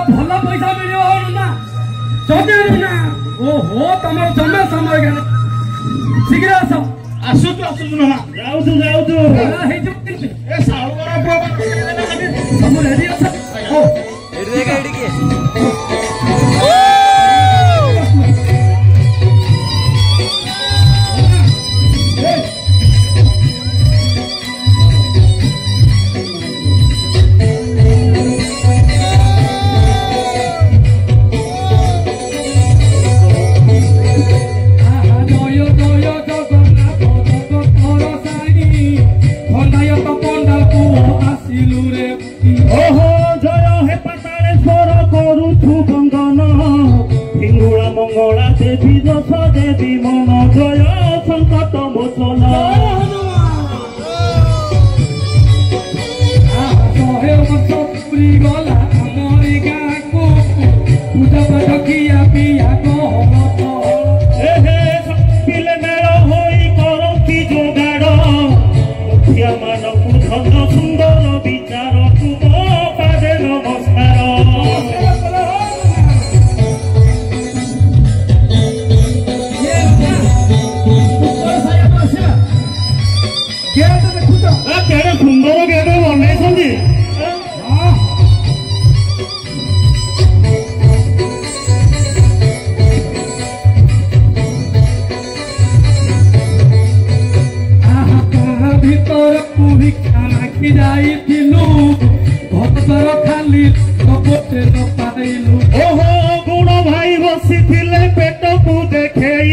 भल पैसा मिल ना जदि ना ओहो तुम जमा समय शीघ्र आस आसुचु आसुचु ना जाऊचु जाऊचु ए साळुरा पुआ तुम रेडी अछ ओ एडी देखा एडी के मंगला देवी दश देवी मन जय संकट मोचन शहे वर्ष पूरी गला आमरी गाँ को पूजा पाठ किया पिया पिले मेल हो करती जोगाड़ मुखिया मानक धन सुंदर विचार तुम पादे नमस्कार केड़े सुंदर गेट बनई भीतर परीक्षा नाखी जाइलु भक्तर खाली कपटे न पाइलु ओहो गुण भाई बसी पेट को देखेई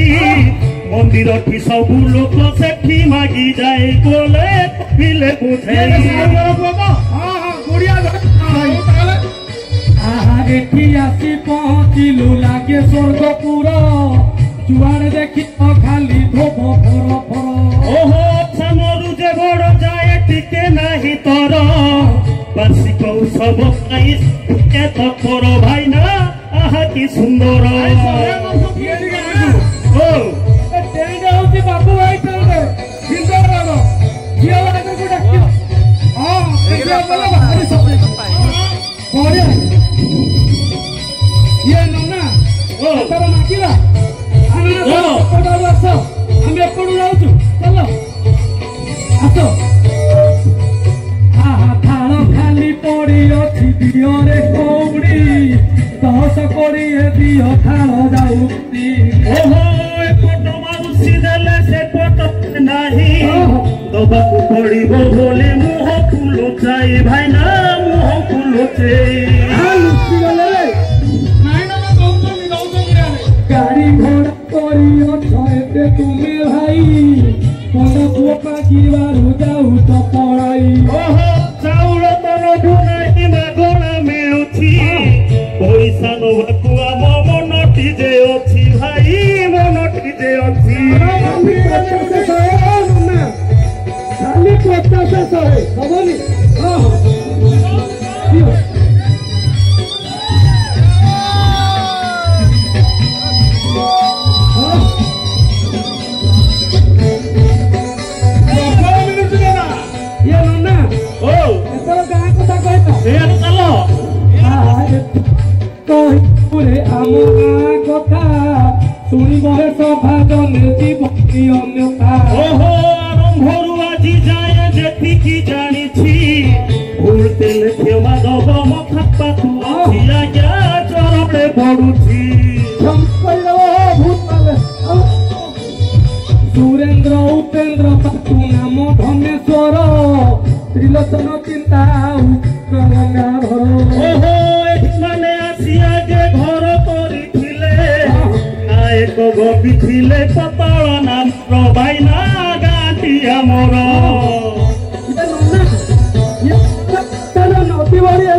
मंदिर की सब लोक सेठी मागी जाए बोले पिले बुझे एठी आसी पहुँचिलु लागे स्वर्गपुर जुआड़े देखी खाली धोप फर फर ओहो समरु जे बड़ जाए टिके नहीं तर बार्षिक उत्सव तो करो भाई ना आहा की सुंदर बाबू भाई ये नन्ना माकिला आस आम एपटू जाऊँ चलो आस थाल खाली पड़ी अच्छी दिहरे कौड़ी 10 कोड़े दिह थाल जाऊँगी ओहो एपट माउसी देले से पट नहीं दबाकू पड़िबो बोले मुह फुलो चाई भाई ना मुह फुलो गाड़ी घोड़ा करी तुम्हें भाई मन पुआ पाखी जाऊ तो पड़ाई ओहो चाउल तन नहीं मागणा मिलुछि पैसा नबाकू आम मनटी जे अच्छी भाई मनटी जे अच्छी खाली 50 हबनी आम गाँ कथा शुणी बहे सभा जने जीवनी अन्यथा ओहो आरंभरू आज जाए जेतिकी जानिछि भूल तेले क्षमा दब मथा तू आज्ञा चरणे पड़ुछि सुरेन्द्र उपेन्द्र पातु नाम धनेश्वर त्रिलोचन चिंता गंगाधर ओहो एठाने आसी आगे घर करिथिले नायक गोपी थिले पताल नाम भाईना गांटी आमर नदी बाड़ी है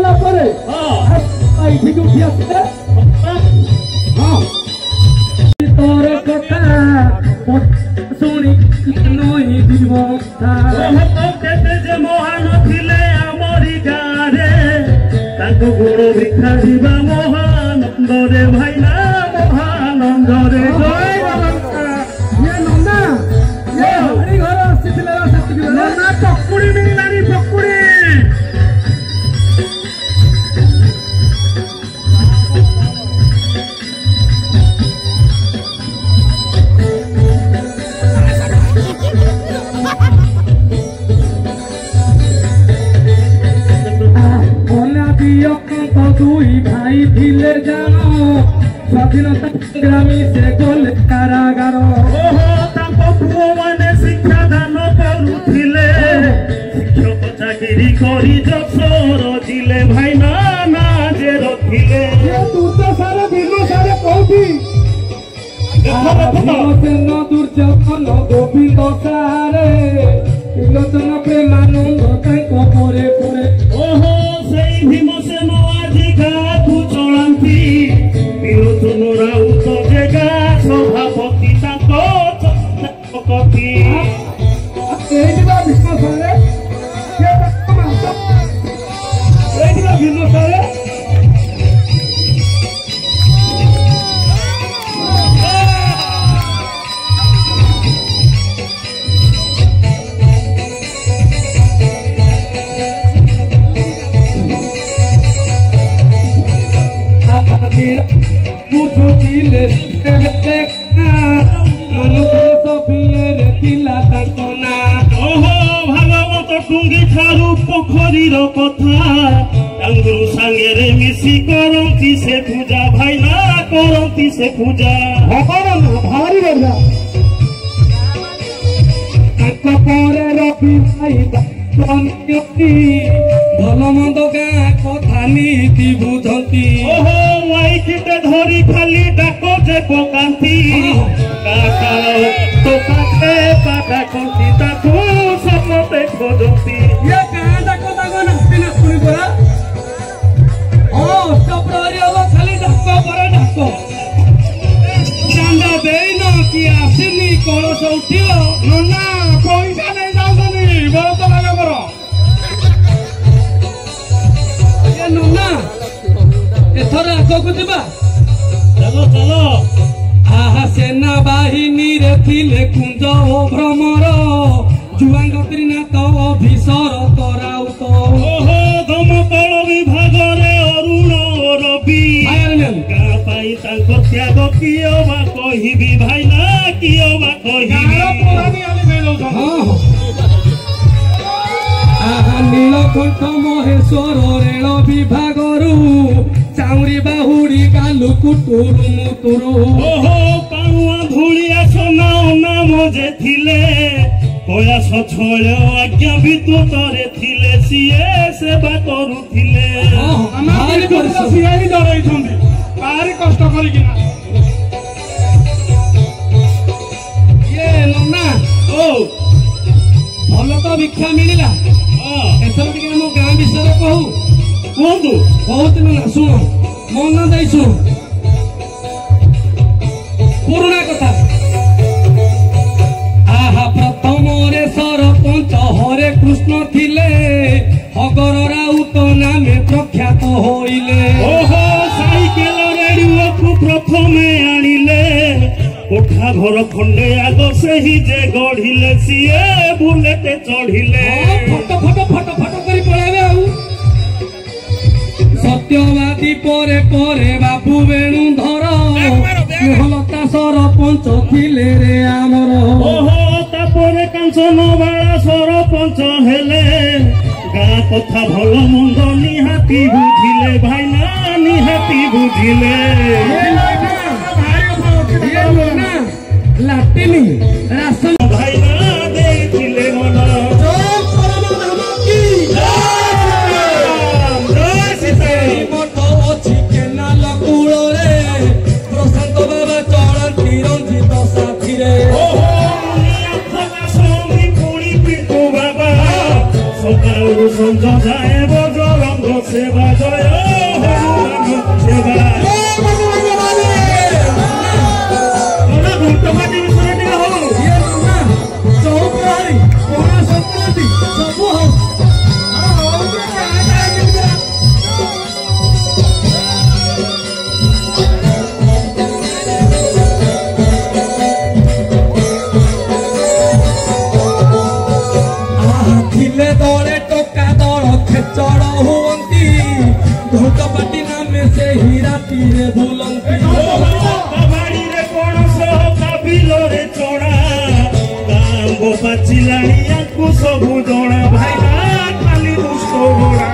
उठी आसते तोर कथा शुणी नई जीवता महान थिले आमरी गाँव गुण भिक्षा जीवा महानंद रे भाईना महानंद रे नंदा ये हमारी घर आसी नंदा पकुड़ी मिललानी पकुड़ी ତାଙ୍କ ଦୁଇ ଭାଇ ଥିଲେ ଜାଣ ସ୍ୱାଧୀନତା ସଂଗ୍ରାମୀ ସେ ଗଲେ କାରାଗାର। ଓହୋ ତାଙ୍କ ପୁଅମାନେ ଶିକ୍ଷାଦାନ କରୁଥିଲେ ଶିକ୍ଷକ ଚାକିରି କରି ଯଶୋର ଜିଲେ ଭାଇନା ନା ଯେ ରଖିଲେ। ଦୁର୍ଦ୍ଦଶାରେ ବିନଶାରେ କୋଉଠି ଭୀମସେନ ଦୁର୍ଯ୍ୟୋଧନ ଗୋବିନ୍ଦ ସାରେ ତ୍ରିଲୋଚନ ପ୍ରେମାନନ୍ଦ ତାଙ୍କ ପରେ ପରେ। ଓହୋ ସେଇ ଭୀମସେନ ଆଜି ଗାଁକୁ ଚଳାନ୍ତି ତ୍ରିଲୋଚନ ରାଉତ ଯେ ଗାଁ ସଭାପତି ତାଙ୍କ କତି। ଏଇଠି ବା ଭୀମ ସାରେ ଏଇଠି ବା ଭୀମ ସାରେ ବୁଝୁଥିଲେ ତାଙ୍କ ନାଁ। ଓହୋ ଭାଗବତ ଟୁଙ୍ଗି ଠାରୁ ପୋଖରୀର କଥା ତାଙ୍ଗୁରୁ ସାଙ୍ଗରେ ମିଶି କରନ୍ତି ସେ ପୂଜା ଭାଇନା କରନ୍ତି ସେ ପୂଜା। ଭାରି ବଢିଆ ତାଙ୍କ ପରେ ରବି ଭାଇ ଭଲ ମନ୍ଦ ଗାଁ କଥା ନୀତି ବୁଝନ୍ତି। ଓହୋ ମାଇକିଟେ ଧରି ଖାଲି ଡାକ ଯେ ପକାନ୍ତି ଡାକନ୍ତି ତାକୁ ସମସ୍ତେ ଖୋଜନ୍ତି। ଗାଁ ଡାକ ତାଙ୍କ ନାତି ନାତୁଣୀ ପରା ଅଷ୍ଟପ୍ରହରୀ ହବ ଖାଲି ଡାକ ପରେ ଡାକ। ଚାନ୍ଦା ଦେଇନ କି ଆସିନି କଳସ ଉଠିବ ନନା ପଇସା ନେଇ ଯାଉଛନ୍ତି ବହୁତ ଭାଗଙ୍କର। ନନା ଏଥର ଆଗକୁ ଯିବା ଚାଲ ଚାଲ। ଆହା ସେନା ବାହିନୀରେ ଥିଲେ କୁଞ୍ଜ ଓ ଭ୍ରମର ଯୁବାଙ୍କ ତ୍ରିନାଥ ଅଭିସର ତରାଉତ। ଓହୋ ଦମକଳ ବିଭାଗରେ ଅରୁଣ ରବି ଗାଁ ପାଇଁ ତାଙ୍କ ତ୍ୟାଗ କିଏ ବା କହିବି ଭାଇନା କିଏ ବା କହିବି। ନୀଳକଣ୍ଠ ମହେଶ୍ୱର ରେଳ ବିଭାଗରୁ ଚାଉରି ବାହୁଡି ଗାଲୁ କୁଟୁରୁ ମୁତୁରୁ। ଓହୋ ପାଣୁଆ ଧୂଳିଆ ସୋନା ନାମ ଯେ ଥିଲେ କୟାସ ଛଳ ଆଜ୍ଞା ବିଦ୍ୟୁତରେ ଥିଲେ ସିଏ ସେବା କରୁଥିଲେ। ସିଏ ହିଁ ଡରେଇଛନ୍ତି ଭାରି କଷ୍ଟ କରିକିନା। ଇଏ ନନା ଓ ଭଲ ତ ଭିକ୍ଷା ମିଳିଲା ଏଥର ଟିକେ ଆମ ଗାଁ ବିଷୟରେ କହୁ। କୁହନ୍ତୁ କହୁଥିଲି ନା ଶୁଣ ମନ ଦେଇ ଶୁଣ ପୁରୁଣା କଥା। ଆହା ପ୍ରଥମରେ ସରପଞ୍ଚ ହରେ କୃଷ୍ଣ ଥିଲେ ହଗର ରାଉତ ନାମେ ପ୍ରଖ୍ୟାତ ହୋଇଲେ। ଓହୋ ସାଇକେଲ ରେଡିଓକୁ ପ୍ରଥମେ ଆଣିଲେ କୋଠା ଘର ଖଣ୍ଡେ ଆଗ ସେହି ଯେ ଗଢିଲେ ସିଏ ବୁଲେଟେ ଚଢିଲେ। ଫଟୋ ଫଟୋ ଫଟୋ ଫଟୋ କରି ପଳେଇବେ ଆଉ। ସତ୍ୟବାଦୀ ପରେ ପରେ ବାବୁ ବେଣୁଧର ସ୍ନେହଲତା ସରପଞ୍ଚ ଥିଲେ ରେ ଆମର। ଓହୋ ତାପରେ କାଞ୍ଚନ ବାଳା ସରପଞ୍ଚ ହେଲେ ଗାଁ କଥା ଭଲ ମନ୍ଦ ନିହାତି ବୁଝିଲେ ଭାଇନା ନିହାତି ବୁଝିଲେ। ଲାଟିନି ରାସନ ଭାଇନା ଦେଇଥିଲେ ମନ। ମଠ ଅଛି କେନାଲ କୂଳରେ ପ୍ରଶାନ୍ତ ବାବା ଚଳନ୍ତି ରଞ୍ଜିତ ସାଥିରେ। ସକାଳୁ ସଞ୍ଜ ଯାଏ ବଜରଙ୍ଗ ସେବା ଜୟ ସେବା। ଦଳେ ଟୋକା ଦଳ ଖେଚଡ଼ ହୁଅନ୍ତି ଧୋକପାଟି ନାମେ ସେହି ରାତିରେ ବୁଲନ୍ତି। ବାଡ଼ିରେ ପଣସ କାବିଲରେ ଚଢା ଆମ୍ବ ପାଚିଲାଣି ୟାଙ୍କୁ ସବୁ ଜଣା ଭାଇନା ଖାଲି ଦୁଷ୍ଟ ଗୋଡ଼ା।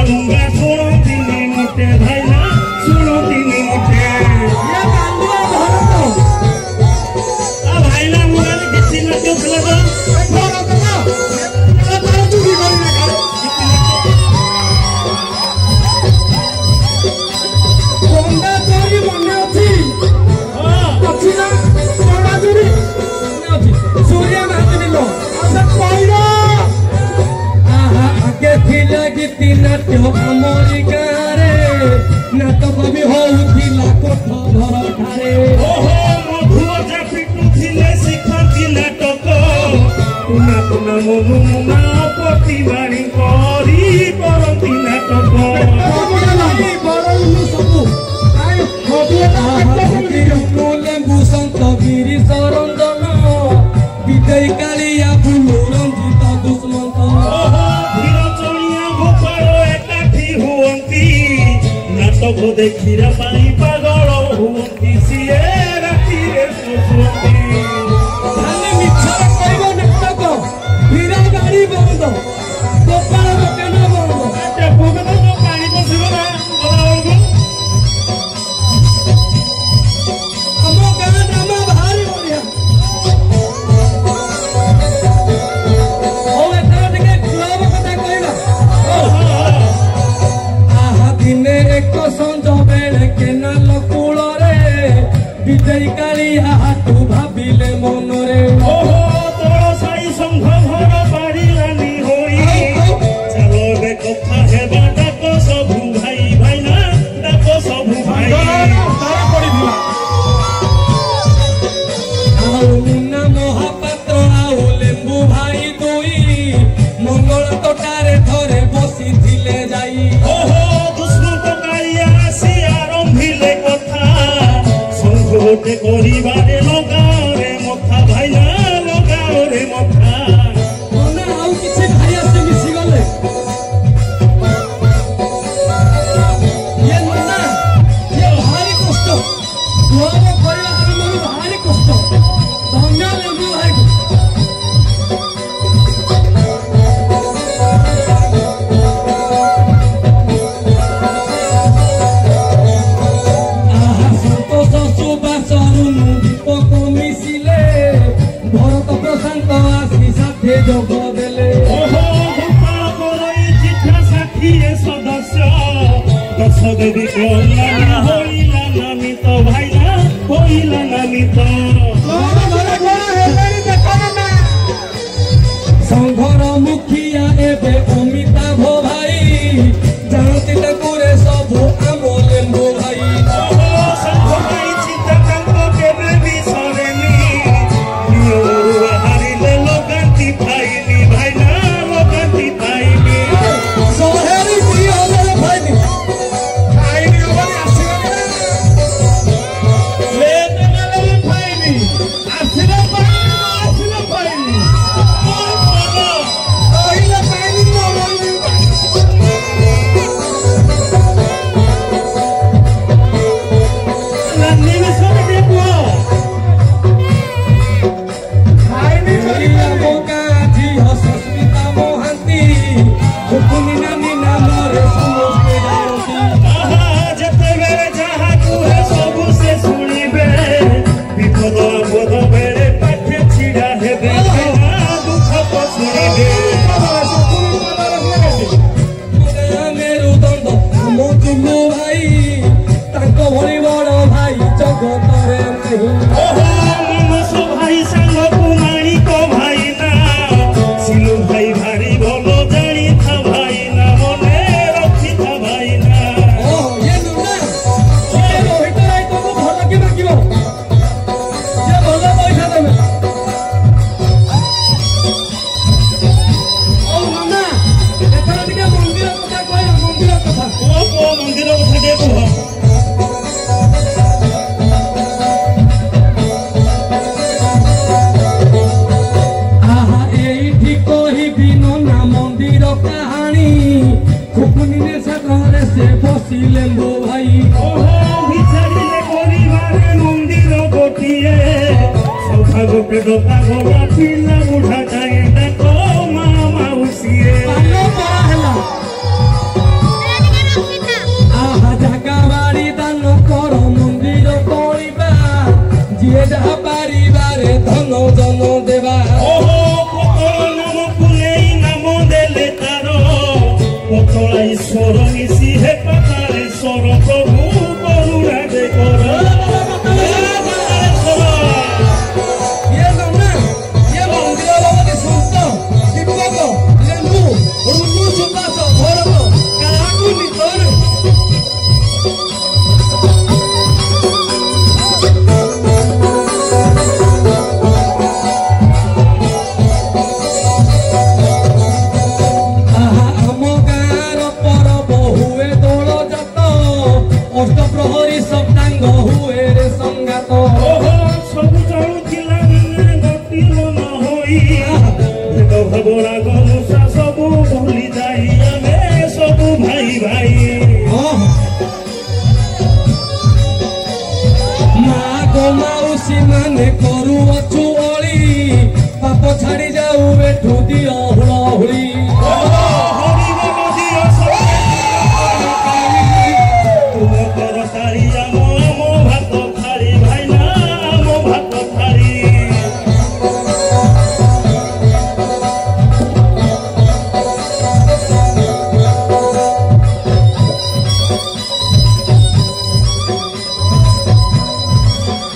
दूंगा सुनो दिनी मोटे भाई ना सुनो दिनी मोटे ये कांदुआ भरत भाई ना मुझे किसी ना क्यों लगा भरत ना ये तार चुरी करी ना करे कोंडा चोरी मने अछि अछि ना कोंडा चोरी मने अछि सूर्य माते दिलो आसा कोइरो आहा आगे थिला गीती नाट्य अमरी गारे नाटक भी होउथिला कोठ घर ठारे ओहो मधुआ जा पिटु थिले शिखती नाटक तुना तुना मनु मुना पति बाणी करी करती नाटक कोई बरलु सबु आइ होबे लेंबु संत गिरी सरंजन विजय कालिया फुलु रंजित दुष्मंत ओहो धीर चलिया गोपाल एकाठी हुअंती नाटक देखिरा पाई पागल हुअंती सिए रातिरे सुसुअंती खाली मिछर कहबो नाटक हीरा गाड़ी बंद गोपाल दोकान बंद टेपु के तो पानी पसिबो ना गलावलगु हम गाँ नाम भारी बढ़िया ओ एता टिके क्लब कथा कहबा आहा दिने एक संज बेले केनाल कूଳରେ विजय कालिया हाटू भाबिले मनरे ओहो तोर साई संघ घर पारिलानी होई चलो बे कथा हेबा डाको सबु भाई भाई ना डाको सबु भाई ଆଉ ମୁନା ମହାପାତ୍ର ଆଉ ଲେମ୍ବୁ ଭାଇ ଦୁଇ ମଙ୍ଗଳ ତୋଟାରେ ଥରେ ବସିଥିଲେ ଯାଇ ओहो दुष्मंत कालिया आसी आरंभिले कथा संघ गोटे करिबारे लगारे मथा भाई ना लगारे मथा ମନା ଆଉ କିଛି ଭାଇ ଆସି ମିଶିଗଲେ ଇଏ ମନା ଇଏ ଭାରି କଷ୍ଟ କ୍ଲବ କରିବା ଆମକୁ ଭାରି କଷ୍ଟ ଧନ୍ୟ ଲେମ୍ବୁ ଭାଇକୁ ଆହା ସନ୍ତୋଷ ସୁବାସରୁ ଦୀପକ ମିଶିଲେ ଭରତ ପ୍ରଶାନ୍ତ ଆସି ସାଥେ ଯୋଗ ଦେଲେ ओहो गोपाल करई चिठा षाठिए सदस्य दश देवी कल्याणी होइला नामित भाई ना होइला नामित ସଂଘର ମୁଖିଆ ଏବେ ଅମିତାଭ ଭାଇ ଜାଣନ୍ତି ତାକୁରେ ସବୁ ଆମ ଲେମ୍ବୁ ଭାଇ ओहो संघ भाई चिता कांत केबे भी सरेनी नियमरु हारिले लोकांती पाइनी भाई ना लोकांती पाइनी ଶହେରୁ ଦୁଇ ହଜାର ଭାଇ ଖାଇନି ବୋଲି ଆସିବ ଲେଟ୍ ନେଲେ ବି ପାଇନି ଆସିଲେ ପାଇନି କହିଲେ ପାଇନି ନ निमिषे देखो ଖାଇନି ଆମ ଗାଁ ଝିଅ ସସ୍ମିତା ମହାନ୍ତି ଖୁକୁନି ନାନୀ ନାମରେ ସମସ୍ତେ ଜାଣନ୍ତି आहा जेतेबेले जहा कुहे सबु से सुनिबे विपद आपद बेले पाखे छिड़ा हेबे ना दुख को सुनिबे ମେରୁଦଣ୍ଡ ଆମ ଚୁଲୁ ଭାଇ ତାଙ୍କ ଭଳି ବଡ଼ ଭାଇ ଜଗତରେ ନାହିଁ ओहो मनस भाई संग कुमारी को भाई ना सिलु भाई भारी भलो जानी था भाई ना मने रखी था भाई ना ଓ ଇଏ ନୁନା ଏ ରୋହିତ ରାଇତକୁ ଭଲ କି ମାଗିବ ଯେ ଭଲ ପଇସା ଦେବେ ଓ ନନା ଏଥର ଟିକେ ମନ୍ଦିର କଥା କହିବ ମନ୍ଦିର କଥା ओ मंदिर उठा देखो आहा एइठी कहिबि नना मन्दिर काहानी खुकुनी सागरे से बसिले लो भाई ओहो बिचारिले परिवारे मंदिर गोटिए सौभाग्य गोटे डोका गला पिला बुढ़ा जाए डाको मामा उसिए पालो परा ହେଲା ବେଶୀ ହେ ପାତାଳେଶ୍ୱର ପ୍ରଭୁ କରୁଣା ଯେ କର ये नमना ये मंदिर भगवती संत दीपक लेंबू रुनु सुबास भरत काहाकु नितर आहा हम गार परब हुए दोल जात अष्ट प्रहरी सप्तांग हुए रे संगात ଓହୋ ସବୁ ଚଳୁଥିଲା ଗତି ମନ ହୋଇ ଭେଦ ଭାବରା ଗମୁଷା ସବୁ ଭୁଲି ଯାଇ ଆମେ ସବୁ ଭାଇ ଭାଇ माँ गो माउसी माने करुअछु अली पाप छाड़ी जाऊ एठू दियो हुळहुळी ହରିବ ନଦିଅ ତୁମ କର ତାଳି ଆମ ଭାତ ଥାଳି ଭାଇନା ଆମ ଭାତ ଥାଳି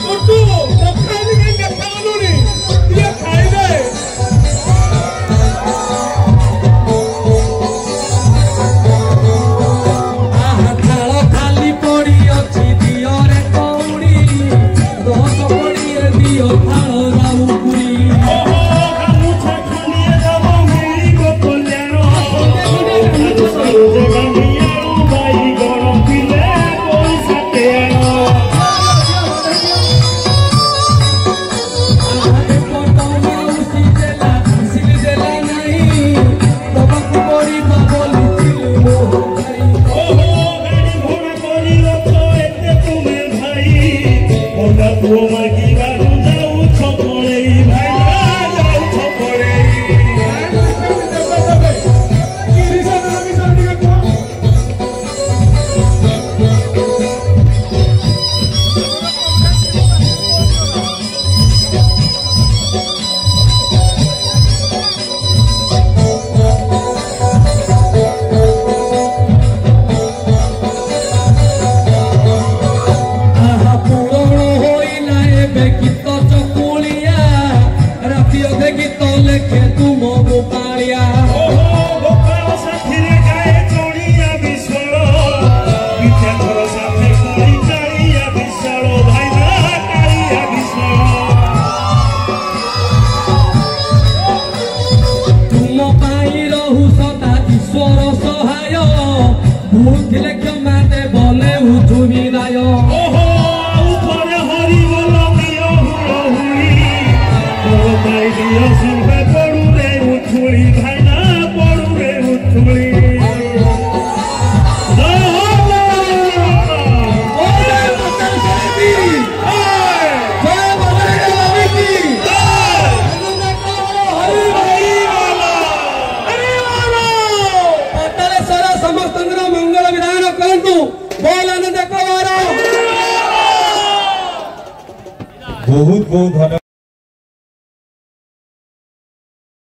टुटू दखानी के देखालुनी ये खाइले आहा थाଳ खाली पड़ी अछि दियो रे कौड़ी दस पड़ी दियो थाଳ राउपुरी ଗାମୁଛା ଖାଲିଏ ଦବ ମିଳିବ କଲ୍ୟାଣ ଗାଣ୍ଡିଆରୁ ବାଇଗଣ ପିଲେ ପଇସା ତେଣ ଓହୋ ଗାଡ଼ି ଘୋଡ଼ା କରି ଅଛ ଏତେ ତୁମେ ଭାଇ ଅଣ୍ଡା ପୁଅ ମାଗିବାରୁ ଯାଉଛ ପଳେଇ ଭାଇନା ଯାଉଛ ପଳେଇ आहा पुरण होइला एबे गीत चकुलिया राति अधे गीत लेखे तुम गोपालिया ଓହୋ ଗୋପାଳ ସାଥିରେ ଗାଏ ଚଳିଆ ବିଶାଳ ପିଠାଧର ସାଥେ କରି କାଳିଆ ବିଶାଳ ଭାଇନା କାଳିଆ ବିଶାଳ तुम पाई रहु सदा ईश्वर सहाय भूल थिले क्षमा दे बले उठु विदाय ଓହୋ ଆଉ ଥରେ ହରିବୋଲ ଦିଅ ହୁଳହୁଳି ମୋର ପାଇ ଦିଅ ସର୍ବେ ପଡୁରେ ଉଛୁଳି ଭାଇନା ପଡୁରେ ଉଛୁଳି ओरे मतर सेती जय बलरे रवि की आनंद करो हरि भाई हरि बोलो पतलेश्वर समस्तंकर मंगल विधान करंतु बोल आनंद करो बहुत बहुत धन्यवाद।